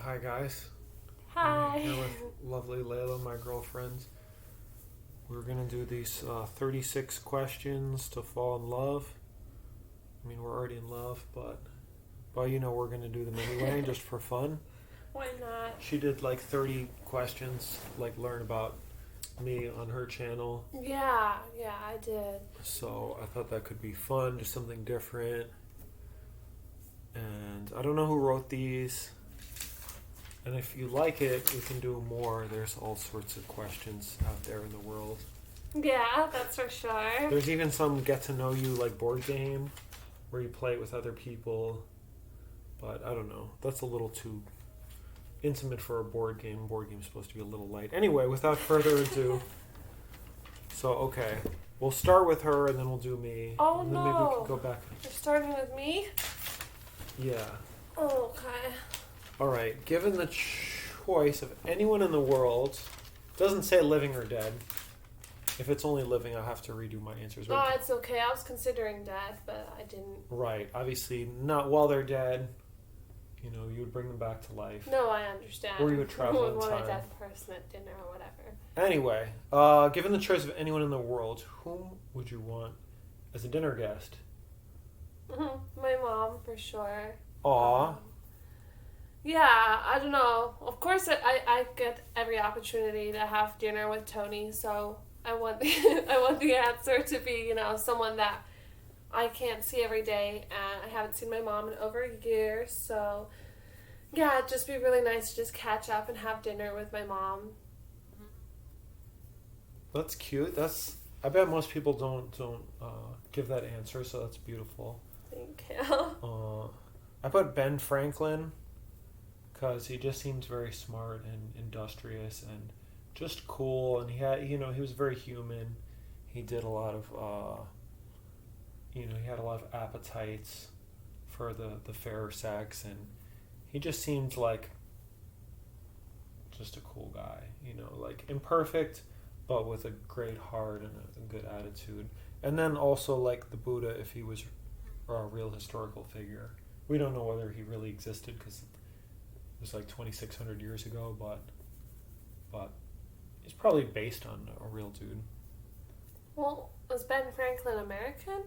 Hi guys. Hi. I'm here with lovely Layla, my girlfriend. We're gonna do these 36 questions to fall in love. I mean, we're already in love, but we're gonna do them anyway, just for fun. Why not? She did like 30 questions, like learn about me on her channel. Yeah, I did. So I thought that could be fun, just something different. And I don't know who wrote these. And if you like it, we can do more. There's all sorts of questions out there in the world. Yeah, that's for sure. There's even some get to know you like board game where you play it with other people. But I don't know. That's a little too intimate for a board game. Board game's supposed to be a little light. Anyway, without further ado. So, okay. We'll start with her and then we'll do me. Oh, and then no. maybe we can go back. You're starting with me? Yeah. Oh, okay. Alright. Given the choice of anyone in the world, doesn't say living or dead. If it's only living, I'll have to redo my answers. Oh, it's okay. I was considering dead, but I didn't. Right. Obviously, not while they're dead. You know, you would bring them back to life. No, I understand. Or you would travel in Who would want time. a dead person at dinner or whatever. Anyway, given the choice of anyone in the world, whom would you want as a dinner guest? My mom, for sure. Aw. Yeah, I don't know. Of course, I get every opportunity to have dinner with Tony, so I want I want the answer to be, someone that I can't see every day, and I haven't seen my mom in over a year, so yeah, it'd just be really nice to just catch up and have dinner with my mom. That's cute. I bet most people don't give that answer, so that's beautiful. Thank you. I put Ben Franklin because he just seems very smart and industrious and just cool, and he was very human. He did a lot of he had a lot of appetites for the fairer sex, and he just seemed like just a cool guy, like imperfect, but with a great heart and a good attitude. And then also like the Buddha, if he was a real historical figure. We don't know whether he really existed because it was like 2,600 years ago, but he's probably based on a real dude. Well, was Ben Franklin American?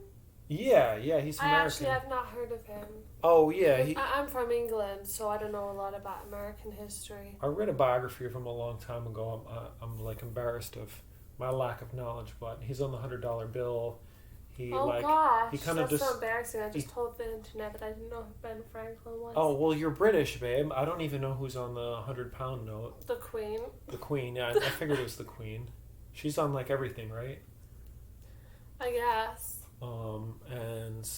Yeah, he's American. I actually have not heard of him. Oh, yeah. I'm from England, so I don't know a lot about American history. I read a biography of him a long time ago. I'm like embarrassed of my lack of knowledge, but he's on the $100 bill. Gosh, he kind of that's so embarrassing. I just told the internet that I didn't know who Ben Franklin was. Oh, well, you're British, babe. I don't even know who's on the £100 note. The Queen. The Queen, yeah. I figured it was the Queen. She's on like everything, right? I guess. And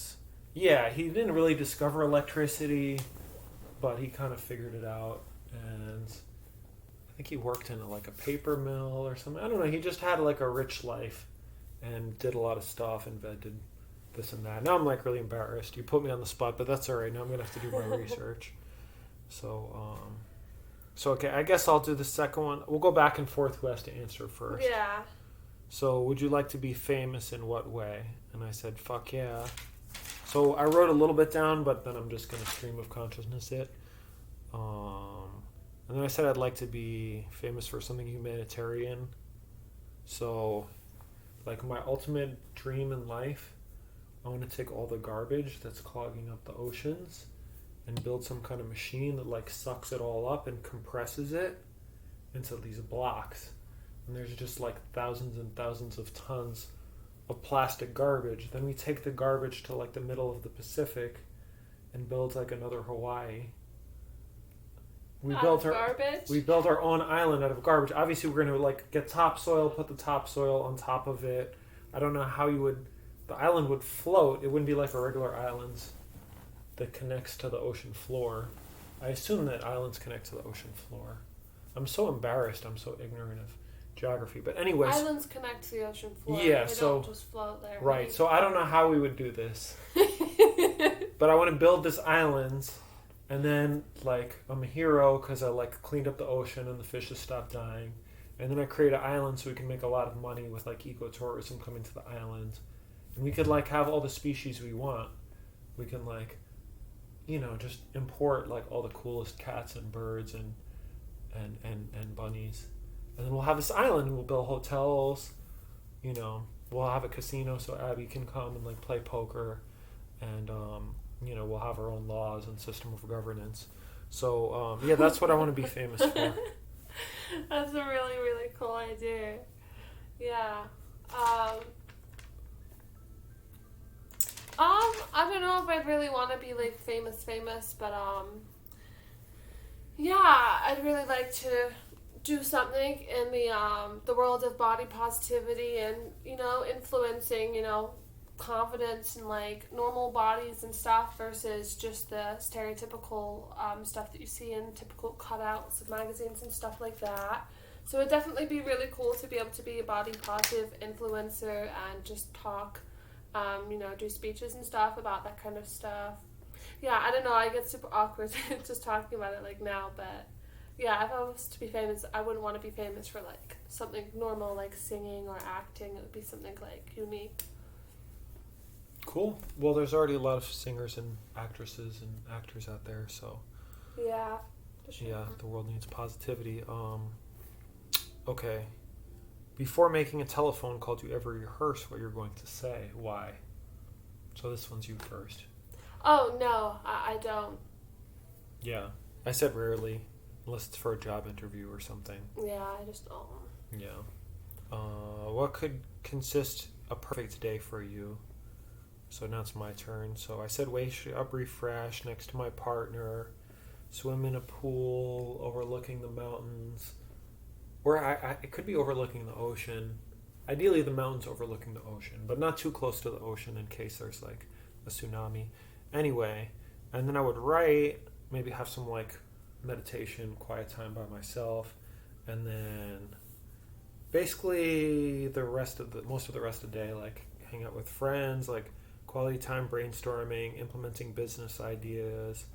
yeah, he didn't really discover electricity, but he kind of figured it out. And I think he worked in like a paper mill or something. I don't know. He just had like a rich life and did a lot of stuff, invented this and that. Now I'm like really embarrassed. You put me on the spot, but that's all right. Now I'm gonna have to do my research. So okay. I guess I'll do the second one. We'll go back and forth who has to answer first. Yeah. So, would you like to be famous in what way? And I said, fuck yeah. So, I wrote a little bit down, but then I'm just going to stream of consciousness it. And then I said I'd like to be famous for something humanitarian. So, like my ultimate dream in life, I want to take all the garbage that's clogging up the oceans and build some kind of machine that like sucks it all up and compresses it into these blocks. And there's just like thousands and thousands of tons of plastic garbage. Then we take the garbage to like the middle of the Pacific and build like another Hawaii. We built our own island out of garbage. Obviously we're going to like get topsoil, put the topsoil on top of it. I don't know how the island would float. It wouldn't be like a regular island that connects to the ocean floor. I assume that islands connect to the ocean floor. I'm so embarrassed. I'm so ignorant of geography, but anyways, islands connect to the ocean floor. Yeah, they so don't just float there. Right. So I don't know how we would do this, but I want to build this island, and then like I'm a hero because I like cleaned up the ocean and the fishes stopped dying, and then I create an island so we can make a lot of money with like ecotourism coming to the island, and we could like have all the species we want. We can like just import like all the coolest cats and birds and bunnies. And then we'll have this island and we'll build hotels, we'll have a casino so Abby can come and like play poker, and we'll have our own laws and system of governance. So yeah, that's what I want to be famous for. That's a really, really cool idea. Yeah. I don't know if I'd really want to be like famous, but yeah, I'd really like to do something in the world of body positivity and influencing confidence and like normal bodies and stuff versus just the stereotypical stuff that you see in typical cutouts of magazines and stuff like that. So it'd definitely be really cool to be able to be a body positive influencer and just talk, do speeches and stuff about that kind of stuff. Yeah, I don't know, I get super awkward just talking about it like now, but yeah, if I was to be famous, I wouldn't want to be famous for like something normal like singing or acting. It would be something like unique. Cool. Well, there's already a lot of singers and actresses and actors out there, so yeah, for sure. Yeah, the world needs positivity. Okay. Before making a telephone call, do you ever rehearse what you're going to say? Why? So this one's you first. Oh no, I don't. Yeah, I said rarely, unless it's for a job interview or something. Yeah, I just don't. Yeah. What could consist a perfect day for you? So now it's my turn. So I said wake up refreshed next to my partner, swim in a pool overlooking the mountains, or it could be overlooking the ocean. Ideally the mountains overlooking the ocean, but not too close to the ocean in case there's like a tsunami. Anyway, and then I would write, maybe have some like meditation, quiet time by myself, and then basically most of the rest of the day, like hang out with friends, like quality time brainstorming, implementing business ideas,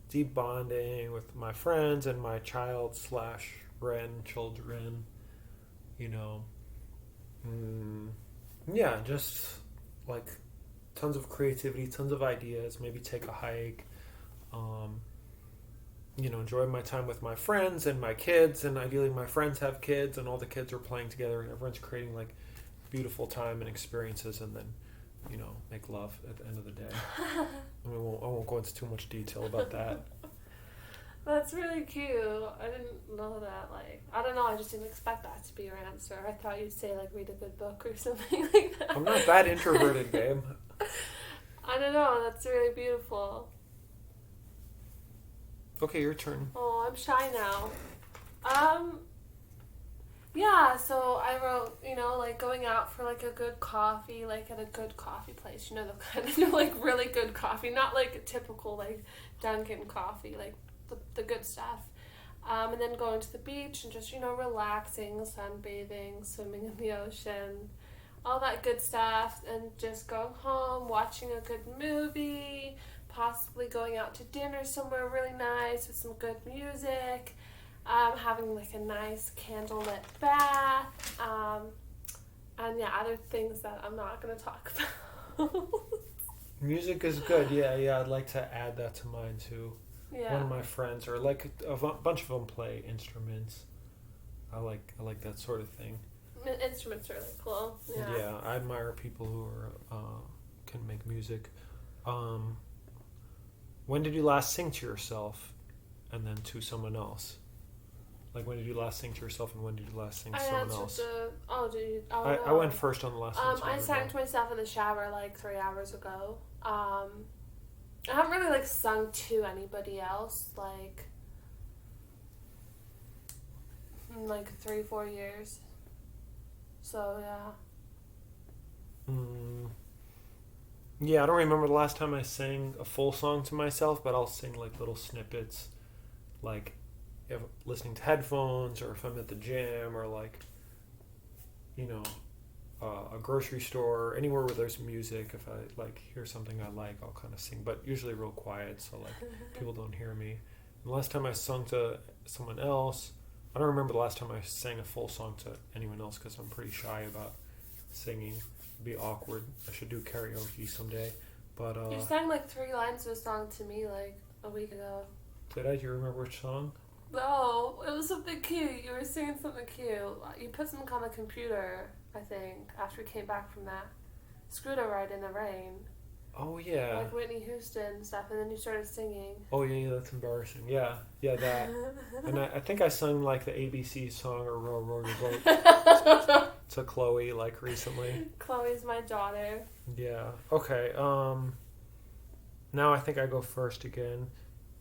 deep bonding with my friends and my child/grandchildren, yeah, just like tons of creativity, tons of ideas, maybe take a hike, enjoy my time with my friends and my kids, and ideally my friends have kids and all the kids are playing together and everyone's creating like beautiful time and experiences, and then make love at the end of the day. I won't go into too much detail about that. That's really cute. I didn't know that. Like, I don't know. I just didn't expect that to be your answer. I thought you'd say like read a good book or something like that. I'm not that introverted, babe. I don't know. That's really beautiful. Okay, your turn. Oh, I'm shy now. Yeah, so I wrote, like going out for like a good coffee, like at a good coffee place, the kind of like really good coffee, not like a typical like Dunkin' coffee, like the good stuff. And then going to the beach and just, relaxing, sunbathing, swimming in the ocean, all that good stuff, and just going home, watching a good movie, possibly going out to dinner somewhere really nice with some good music. Having like a nice candlelit bath, and yeah, other things that I'm not going to talk about. Music is good. Yeah, I'd like to add that to mine too. Yeah. One of my friends, or like a bunch of them, play instruments. I like that sort of thing. Instruments are really cool. Yeah, I admire people who can make music. When did you last sing to yourself, and then to someone else? Like, when did you last sing to yourself, and when did you last sing to someone else? I went first on the last one. I sang to myself in the shower like 3 hours ago. I haven't really like sung to anybody else in like 3-4 years. So yeah. Yeah, I don't remember the last time I sang a full song to myself, but I'll sing like little snippets, like if listening to headphones, or if I'm at the gym, or like, a grocery store, anywhere where there's music. If I like hear something I like, I'll kind of sing, but usually real quiet, so like people don't hear me. And the last time I sung to someone else, I don't remember the last time I sang a full song to anyone else because I'm pretty shy about singing. It'd be awkward. I should do karaoke someday. But You sang like 3 lines of a song to me like a week ago. did I? Do you remember which song? No, it was something cute. You were singing something cute. You put something on the computer, I think, after we came back from that scooter ride in the rain. Oh yeah. Like Whitney Houston and stuff, and then you started singing. Oh yeah, that's embarrassing. Yeah, that. And I think I sung like the ABC song or Row Row Your Boat to Chloe like recently. Chloe's my daughter. Yeah. Okay. Now I think I go first again.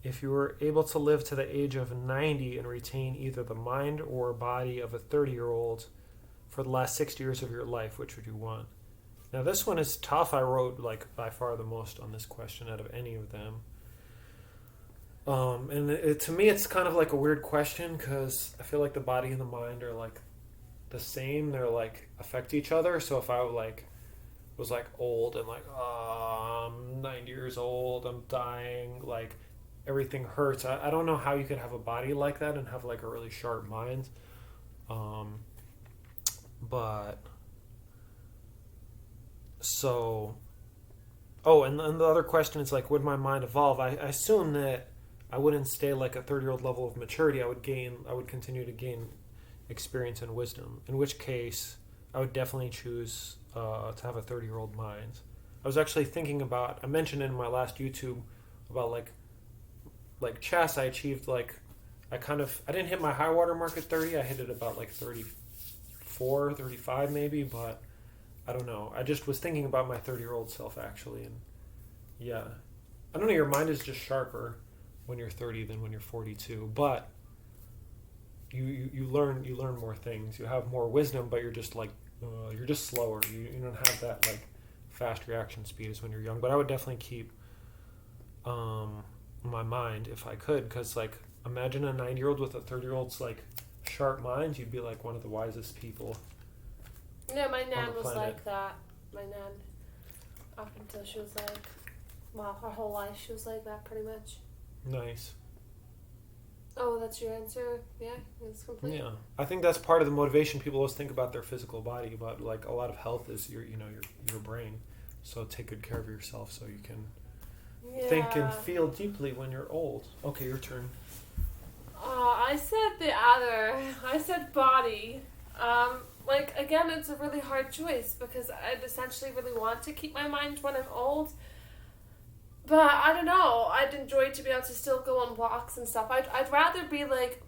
If you were able to live to the age of 90 and retain either the mind or body of a 30-year-old for the last 60 years of your life, which would you want? Now this one is tough. I wrote like by far the most on this question out of any of them. To me it's kind of like a weird question because I feel like the body and the mind are like the same. They're like affect each other. So if I was like old and like, oh, I'm 90 years old, I'm dying, like everything hurts. I don't know how you could have a body like that and have like a really sharp mind. But so, and the other question is like, would my mind evolve? I assume that I wouldn't stay like a 30-year-old level of maturity. I would continue to gain experience and wisdom. In which case, I would definitely choose to have a 30-year-old mind. I was actually thinking about, I mentioned in my last YouTube about like chess. I achieved like, I didn't hit my high water mark at 30. I hit it about like 34, 35 maybe, but I don't know. I just was thinking about my 30-year-old self actually, and yeah, I don't know. Your mind is just sharper when you're 30 than when you're 42, but you learn more things. You have more wisdom, but you're just like you're just slower. You don't have that like fast reaction speed as when you're young. But I would definitely keep my mind if I could, because like imagine a 9-year-old with a 30-year-old's like sharp mind. You'd be like one of the wisest people. Yeah, my nan was like that. My nan, up until she was like, well, her whole life she was like that pretty much. Nice. Oh, that's your answer? Yeah, it's complete. Yeah, I think that's part of the motivation. People always think about their physical body, but like a lot of health is your brain. So take good care of yourself so you can think and feel deeply when you're old. Okay, your turn. I said the other. I said body. Like, again, it's a really hard choice because I'd essentially really want to keep my mind when I'm old. But I don't know. I'd enjoy to be able to still go on walks and stuff. I'd rather be, like,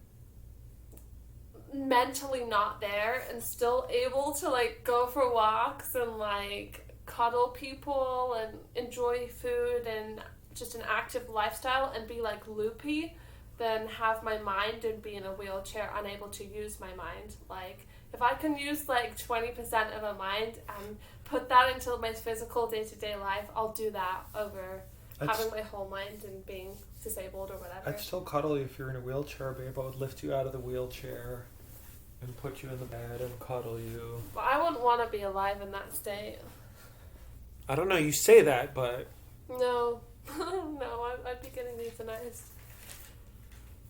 mentally not there and still able to, like, go for walks and, like, cuddle people and enjoy food and just an active lifestyle and be, like, loopy than have my mind and be in a wheelchair unable to use my mind. Like, if I can use like 20% of my mind and put that into my physical day-to-day life, I'll do that over having my whole mind and being disabled or whatever. I'd still cuddle you if you're in a wheelchair, babe. I would lift you out of the wheelchair and put you in the bed and cuddle you. But I wouldn't want to be alive in that state. I don't know, you say that, but... No. No, I'd be getting euthanized.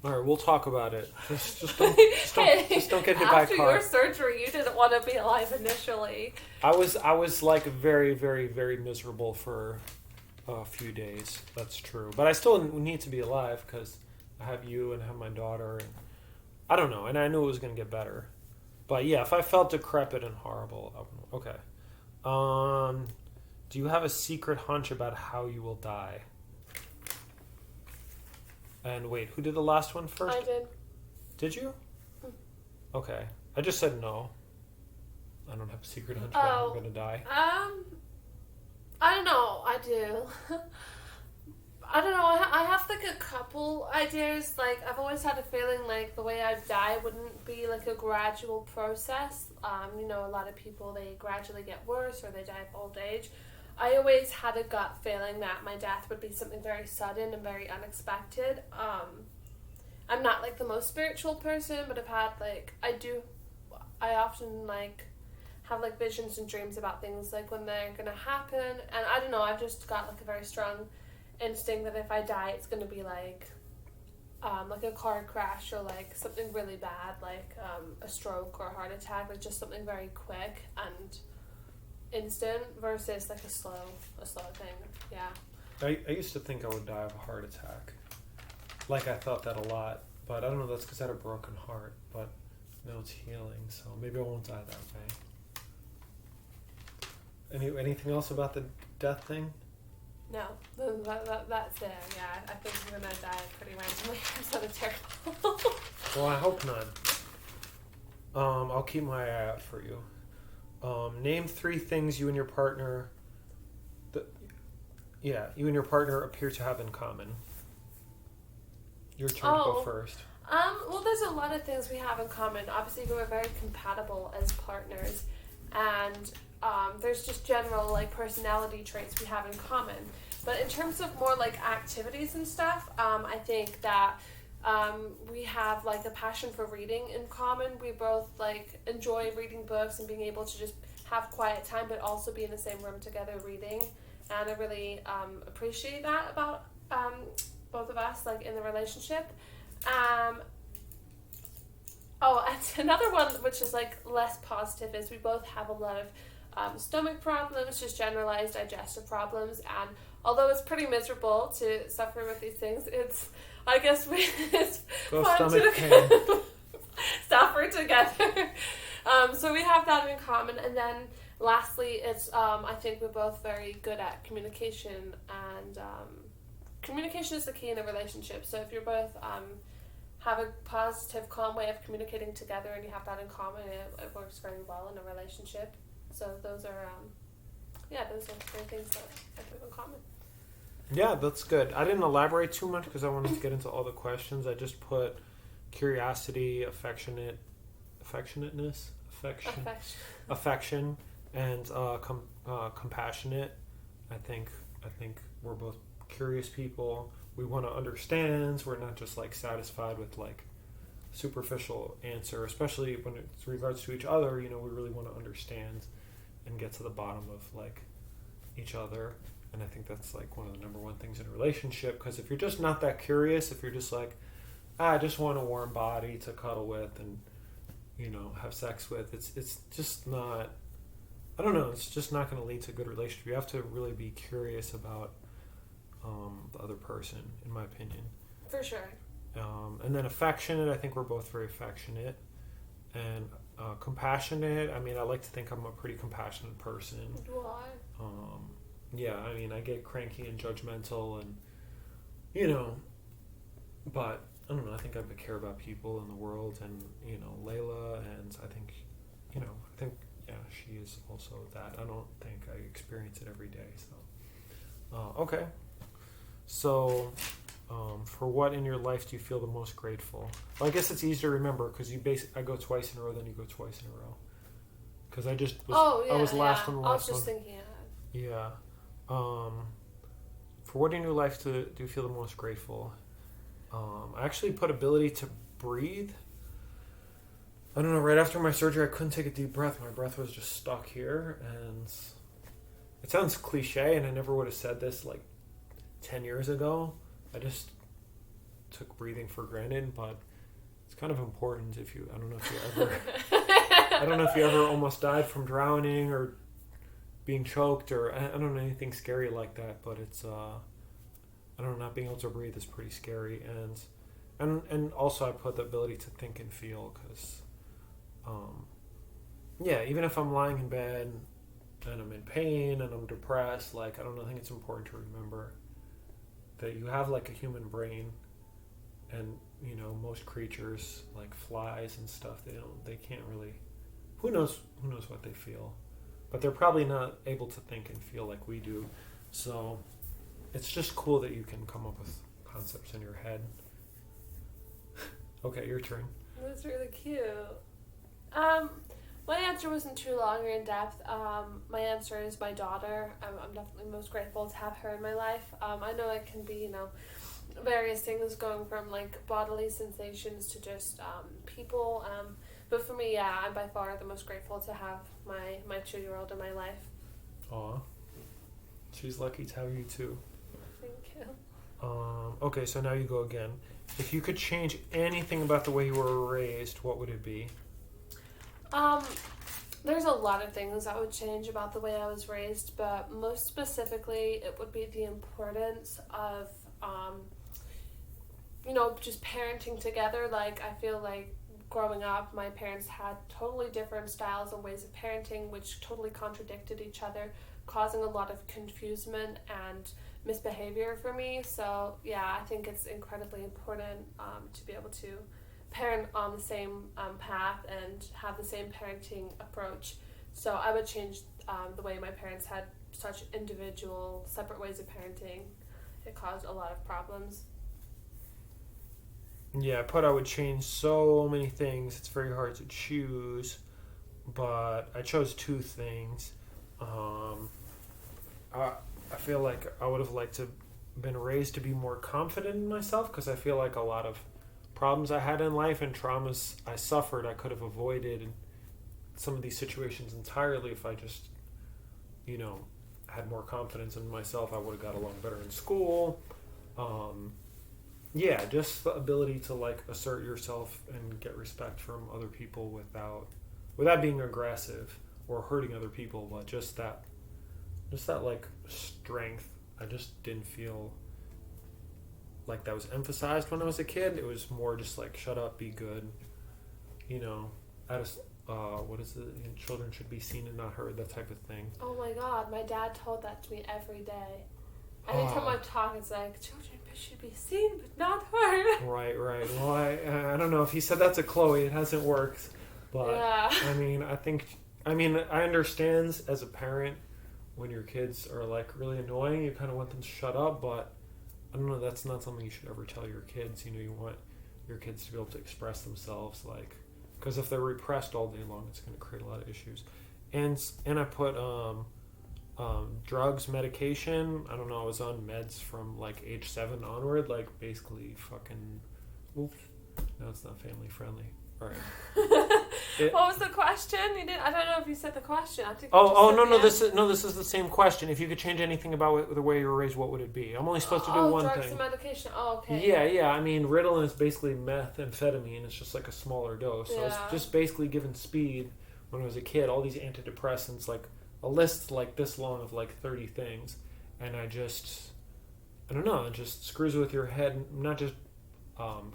Alright, we'll talk about it. Just don't get hit by a car. After your surgery, you didn't want to be alive initially. I was like very, very, very miserable for a few days. That's true. But I still need to be alive because I have you and I have my daughter. And I don't know. And I knew it was going to get better. But yeah, if I felt decrepit and horrible, I wouldn't. Okay. Do you have a secret hunch about how you will die? And wait, who did the last one first? I did. Did you? Okay. I just said no. I don't have a secret hunch about how I'm going to die. I don't know. I do. I don't know. I have like a couple ideas. Like, I've always had a feeling like the way I die wouldn't be like a gradual process. You know, a lot of people, they gradually get worse or they die of old age. I always had a gut feeling that my death would be something very sudden and very unexpected. I'm not like the most spiritual person, but I've had like, I often like have like visions and dreams about things like when they're gonna happen, and I don't know, I've just got like a very strong instinct that if I die it's gonna be like a car crash or like something really bad, like a stroke or a heart attack, like just something very quick and instant versus like a slow thing. Yeah. I used to think I would die of a heart attack. Like, I thought that a lot, but I don't know, that's because I had a broken heart, but now it's healing, so maybe I won't die that way. Anything else about the death thing? No, that's there. Yeah, I think we're gonna die pretty randomly. It's not terrible. Well, I hope not. I'll keep my eye out for you. Name 3 things you and your partner appear to have in common. Your turn to go first. Well, there's a lot of things we have in common. Obviously, we're very compatible as partners, and there's just general like personality traits we have in common. But in terms of more like activities and stuff, I think that we have like a passion for reading in common. We both like enjoy reading books and being able to just have quiet time, but also be in the same room together reading. And I really appreciate that about both of us, like in the relationship. And another one which is like less positive is we both have a lot of stomach problems, just generalized digestive problems. And although it's pretty miserable to suffer with these things, it's fun to suffer together. So we have that in common. And then lastly, it's I think we're both very good at communication, and communication is the key in a relationship. So if you're both have a positive, calm way of communicating together and you have that in common, it works very well in a relationship. So those are 3 things that I think in common. Yeah, that's good. I didn't elaborate too much because I wanted to get into all the questions. I just put curiosity, affection, and compassionate. I think we're both curious people. We want to understand. We're not just like satisfied with like superficial answer, especially when it's regards to each other. We really want to understand and get to the bottom of like each other. And I think that's like one of the number one things in a relationship, because if you're just not that curious, if you're just like, I just want a warm body to cuddle with and have sex with, it's just not, I don't know, it's just not going to lead to a good relationship. You have to really be curious about the other person, in my opinion. For sure. And then affectionate, I think we're both very affectionate. And compassionate, I mean, I like to think I'm a pretty compassionate person. You are. Yeah, I mean, I get cranky and judgmental and, but I don't know, I think I care about people in the world and, Layla, and I think, she is also that. I don't think I experience it every day, so. Okay. So, for what in your life do you feel the most grateful? Well, I guess it's easy to remember because I go twice in a row, then you go twice in a row. Because I just was, I was last on the last one. I was just thinking ahead. Yeah. For what in your life do you feel the most grateful? I actually put ability to breathe. I don't know, right after my surgery, I couldn't take a deep breath. My breath was just stuck here, and it sounds cliche, and I never would have said this like 10 years ago. I just took breathing for granted, but it's kind of important I don't know if you ever almost died from drowning or being choked, or I don't know anything scary like that, but it's I don't know, not being able to breathe is pretty scary. And also I put the ability to think and feel, because even if I'm lying in bed and I'm in pain and I'm depressed, like, I don't know, I think it's important to remember that you have like a human brain, and most creatures like flies and stuff, they can't really, who knows what they feel, but they're probably not able to think and feel like we do. So it's just cool that you can come up with concepts in your head. Okay, your turn. That's really cute. My answer wasn't too long or in depth. My answer is my daughter. I'm definitely most grateful to have her in my life. I know it can be, various things, going from like bodily sensations to just people. But for me, I'm by far the most grateful to have my 2-year-old in my life. Aw. She's lucky to have you too. Thank you. Okay, so now you go again. If you could change anything about the way you were raised, what would it be? There's a lot of things I would change about the way I was raised, but most specifically, it would be the importance of, just parenting together. Like, I feel like growing up, my parents had totally different styles and ways of parenting, which totally contradicted each other, causing a lot of confusion and misbehavior for me. So, yeah, I think it's incredibly important to be able to parent on the same path and have the same parenting approach. So I would change the way my parents had such individual, separate ways of parenting. It caused a lot of problems. Yeah, I would change so many things. It's very hard to choose, but I chose two things. I feel like I would have liked to been raised to be more confident in myself, because I feel like a lot of problems I had in life and traumas I suffered, I could have avoided some of these situations entirely if I just, had more confidence in myself. I would have got along better in school. Yeah, just the ability to like assert yourself and get respect from other people without being aggressive or hurting other people, but just that like strength. I just didn't feel like that was emphasized when I was a kid. It was more just like, shut up, be good. What is it? Children should be seen and not heard, that type of thing. Oh my God, my dad told that to me every day. Anytime I talk, it's like, children should be seen but not heard. Right. Well, I don't know if he said that to Chloe. It hasn't worked. But, yeah. I understand as a parent, when your kids are like really annoying, you kind of want them to shut up, but I don't know, that's not something you should ever tell your kids. You want your kids to be able to express themselves, like, because if they're repressed all day long, it's going to create a lot of issues. And I put drugs, medication. I don't know, I was on meds from like age 7 onward, like basically fucking, oops, no, it's not family friendly. All right. What was the question? You didn't. I don't know if you said the question. I think. This is the same question. If you could change anything about the way you were raised, what would it be? I'm only supposed to do one drugs thing. And medication. Oh, okay. Yeah. I mean, Ritalin is basically methamphetamine. It's just like a smaller dose. So it's just basically given speed. When I was a kid, all these antidepressants, like a list like this long of like 30 things, and I don't know, it just screws with your head, not just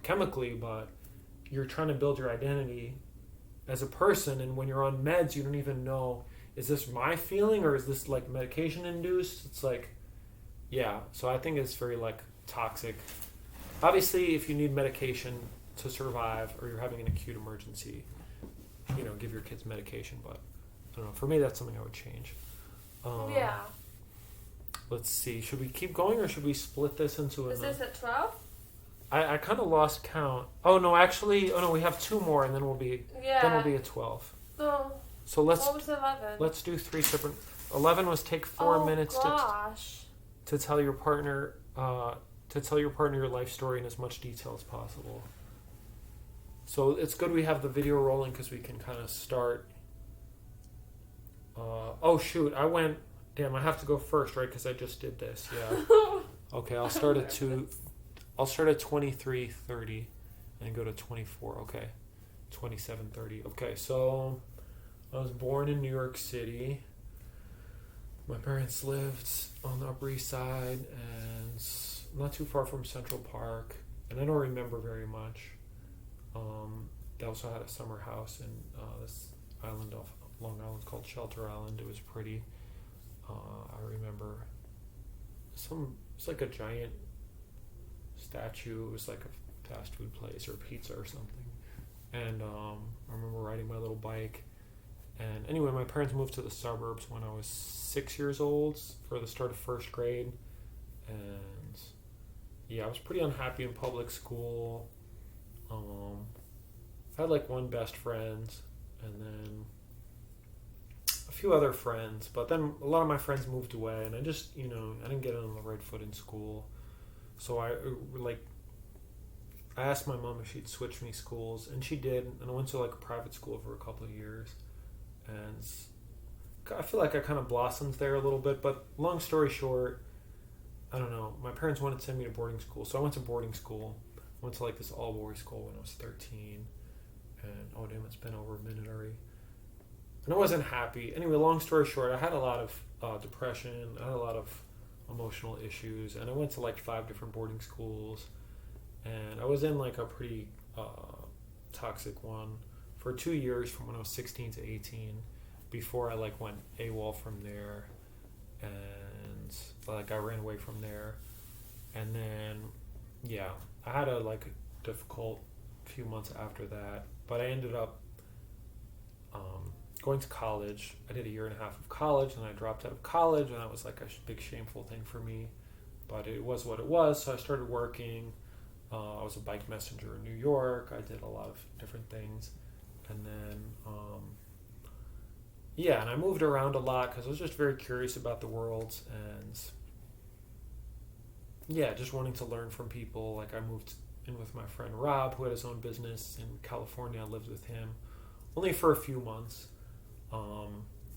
chemically, but you're trying to build your identity as a person, and when you're on meds, you don't even know, is this my feeling or is this like medication induced? It's like, yeah, so I think it's very like toxic. Obviously, if you need medication to survive or you're having an acute emergency, give your kids medication, but I don't know, for me that's something I would change. Yeah. Let's see, should we keep going or should we split this into Is this at 12? I kind of lost count. Oh no, we have 2 more and then we'll be at 12. No. So what was 11? Let's do 3 separate. 11 was take 4 minutes to tell your partner your life story in as much detail as possible. So it's good we have the video rolling because we can kind of start. Oh shoot, I have to go first, right? Because I just did this. Yeah. Okay, I'll start at 23:30 and go to 24. Okay, 27:30. Okay, so I was born in New York City. My parents lived on the Upper East Side and not too far from Central Park, and I don't remember very much. They also had a summer house in this island off Long Island called Shelter Island. It was pretty. I remember it's like a giant statue. It was like a fast food place or pizza or something. And I remember riding my little bike. And anyway, my parents moved to the suburbs when I was 6 years old for the start of first grade. And yeah, I was pretty unhappy in public school. I had like one best friend and then a few other friends, but then a lot of my friends moved away and I just, I didn't get on the right foot in school. So I asked my mom if she'd switch me schools, and she did, and I went to like a private school for a couple of years, and I feel like I kind of blossomed there a little bit, but long story short, I don't know, my parents wanted to send me to boarding school, so I went to boarding school. I went to like this all-boys school when I was 13, and oh damn, it's been over a minute already. and I wasn't happy. Anyway, long story short, I had a lot of depression. I had a lot of emotional issues, and I went to like 5 different boarding schools, and I was in like a pretty toxic one for 2 years from when I was 16 to 18 before I like went AWOL from there, and like I ran away from there, and then yeah, I had a like difficult few months after that, but I ended up going to college. I did a year and a half of college, and I dropped out of college, and that was like a big shameful thing for me, but it was what it was. So I started working. I was a bike messenger in New York. I did a lot of different things, and then yeah, and I moved around a lot because I was just very curious about the world, and yeah, just wanting to learn from people. Like I moved in with my friend Rob, who had his own business in California. I lived with him only for a few months.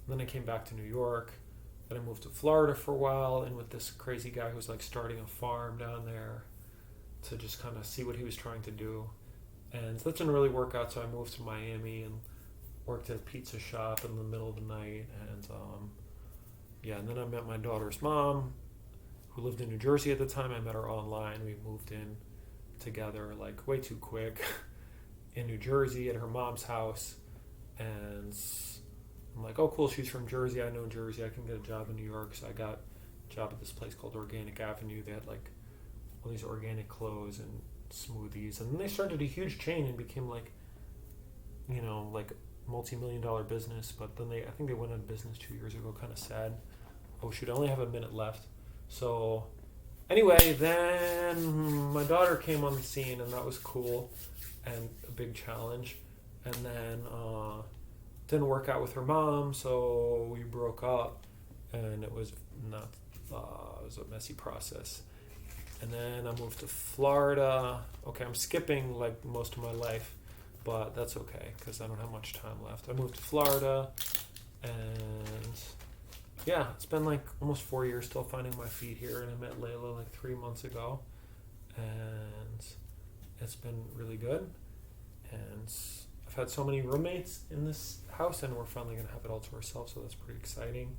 Then I came back to New York. Then I moved to Florida for a while, and with this crazy guy who was like starting a farm down there to just kind of see what he was trying to do. And that didn't really work out, so I moved to Miami and worked at a pizza shop in the middle of the night. And yeah, and then I met my daughter's mom, who lived in New Jersey at the time. I met her online. We moved in together like way too quick in New Jersey at her mom's house. And I'm like, oh cool, she's from Jersey. I know Jersey. I can get a job in New York. So I got a job at this place called Organic Avenue. They had like all these organic clothes and smoothies. And then they started a huge chain and became like, you know, like multi-million-dollar business. But then I think they went out of business 2 years ago. Kind of sad. Oh shoot, I only have a minute left. So anyway, then my daughter came on the scene, and that was cool and a big challenge. And then didn't work out with her mom, so we broke up, and it was not it was a messy process. And then I moved to Florida. Okay, I'm skipping like most of my life, but that's okay because I don't have much time left. I moved to Florida, and yeah, it's been like almost 4 years still finding my feet here, and I met Layla like 3 months ago, and it's been really good. And I've had so many roommates in this house, and we're finally going to have it all to ourselves, so that's pretty exciting.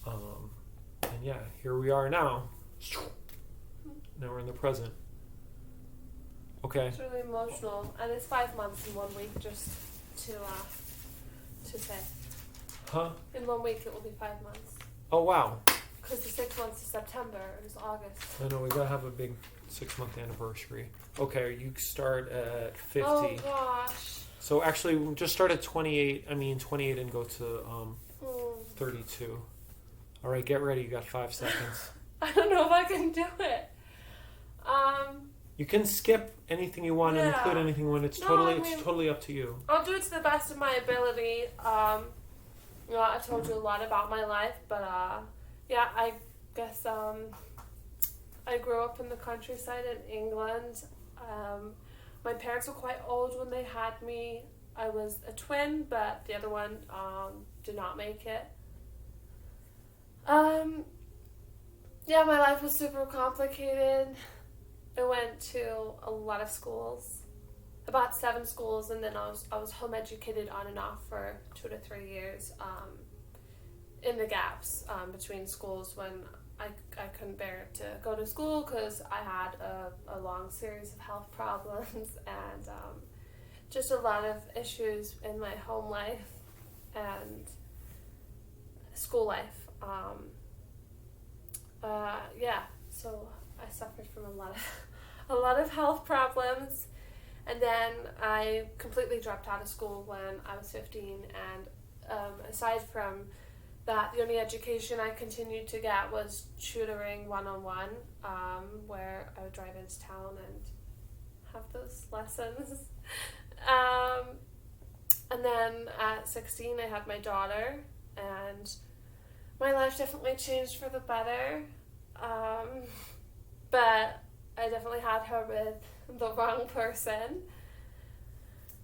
And yeah, here we are now. Now we're in the present. Okay. It's really emotional, and it's 5 months in 1 week, just to say. Huh? In 1 week it will be 5 months. Oh wow. Because the 6 months is September, and it's August. I know, we gotta have a big 6-month anniversary. Okay, you start at 50. Oh gosh. So actually, just start at 28. 28 and go to 32. All right, get ready. You got 5 seconds. I don't know if I can do it. You can skip anything you want and include anything you want. It's totally up to you. I'll do it to the best of my ability. You know, I told you a lot about my life, but yeah, I guess I grew up in the countryside in England. My parents were quite old when they had me. I was a twin, but the other one did not make it. Yeah, my life was super complicated. I went to a lot of schools, about 7 schools, and then I was home educated on and off for 2 to 3 years. In the gaps between schools when I couldn't bear to go to school because I had a long series of health problems and just a lot of issues in my home life and school life. Yeah, so I suffered from a lot of health problems, and then I completely dropped out of school when I was 15. And aside from that, the only education I continued to get was tutoring one-on-one, where I would drive into town and have those lessons. And then at 16, I had my daughter, and my life definitely changed for the better. But I definitely had her with the wrong person.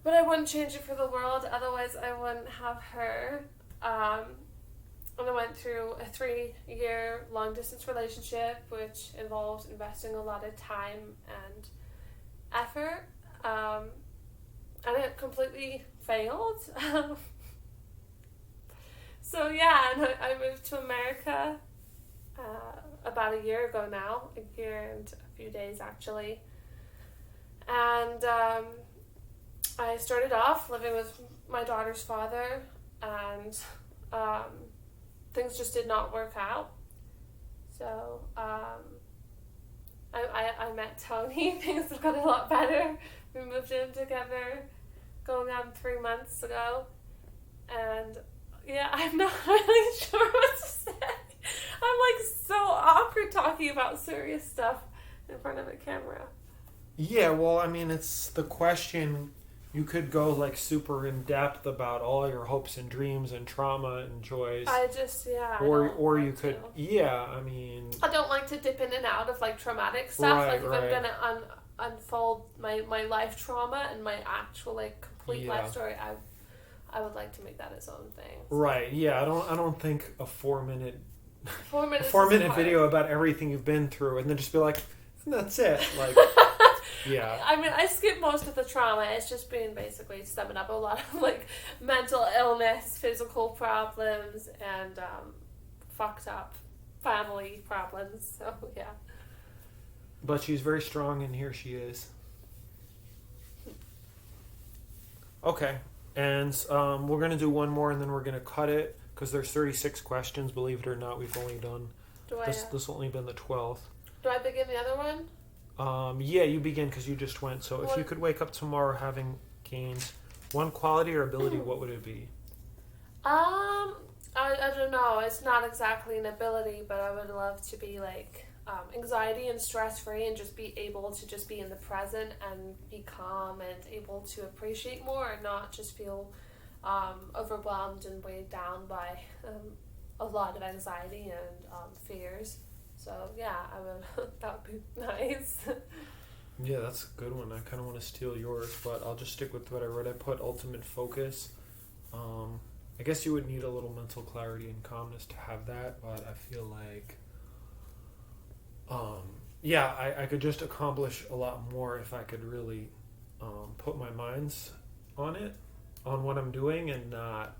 But I wouldn't change it for the world, otherwise I wouldn't have her. And I went through a 3-year long-distance relationship, which involved investing a lot of time and effort. And it completely failed. So yeah, and I moved to America about a year ago now, a year and a few days actually. And I started off living with my daughter's father, and things just did not work out. So I met Tony. Things have got a lot better. We moved in together going on 3 months ago. And yeah, I'm not really sure what to say. I'm like so awkward talking about serious stuff in front of a camera. Yeah, well, I mean, it's the question. You could go like super in depth about all your hopes and dreams and trauma and joys. I just, yeah. Or you could, yeah, I mean. I don't like to dip in and out of like traumatic stuff. Right, like if I'm gonna unfold my life trauma and my actual like complete life story, I would like to make that its own thing. So. Right. Yeah. I don't think a 4 minute. 4 minutes. A 4 minute video about everything you've been through, and then just be like, and that's it. Like. Yeah. I mean, I skip most of the trauma. It's just been basically summing up a lot of like mental illness, physical problems, and fucked up family problems. So yeah. But she's very strong, and here she is. Okay, and we're gonna do one more, and then we're gonna cut it because there's 36 questions. Believe it or not, we've only done. This only been the 12th. Do I begin the other one? Yeah, you begin because you just went. So if you could wake up tomorrow having gained one quality or ability, what would it be? I don't know. It's not exactly an ability, but I would love to be like anxiety and stress free and just be able to just be in the present and be calm and able to appreciate more and not just feel overwhelmed and weighed down by a lot of anxiety and fears. So yeah, I would. That would be nice. Yeah, that's a good one. I kind of want to steal yours, but I'll just stick with what I wrote. I put ultimate focus. I guess you would need a little mental clarity and calmness to have that, but I feel like, yeah, I could just accomplish a lot more if I could really put my minds on it, on what I'm doing, and not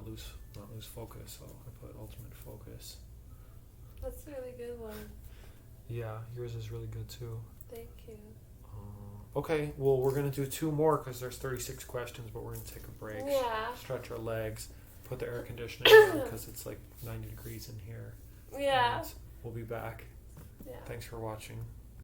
lose focus. So I put ultimate focus. That's a really good one. Yeah, yours is really good too. Thank you. Okay, well, we're going to do 2 more because there's 36 questions, but we're going to take a break. Yeah. Stretch our legs, put the air conditioning on because it's like 90 degrees in here. Yeah. And we'll be back. Yeah. Thanks for watching.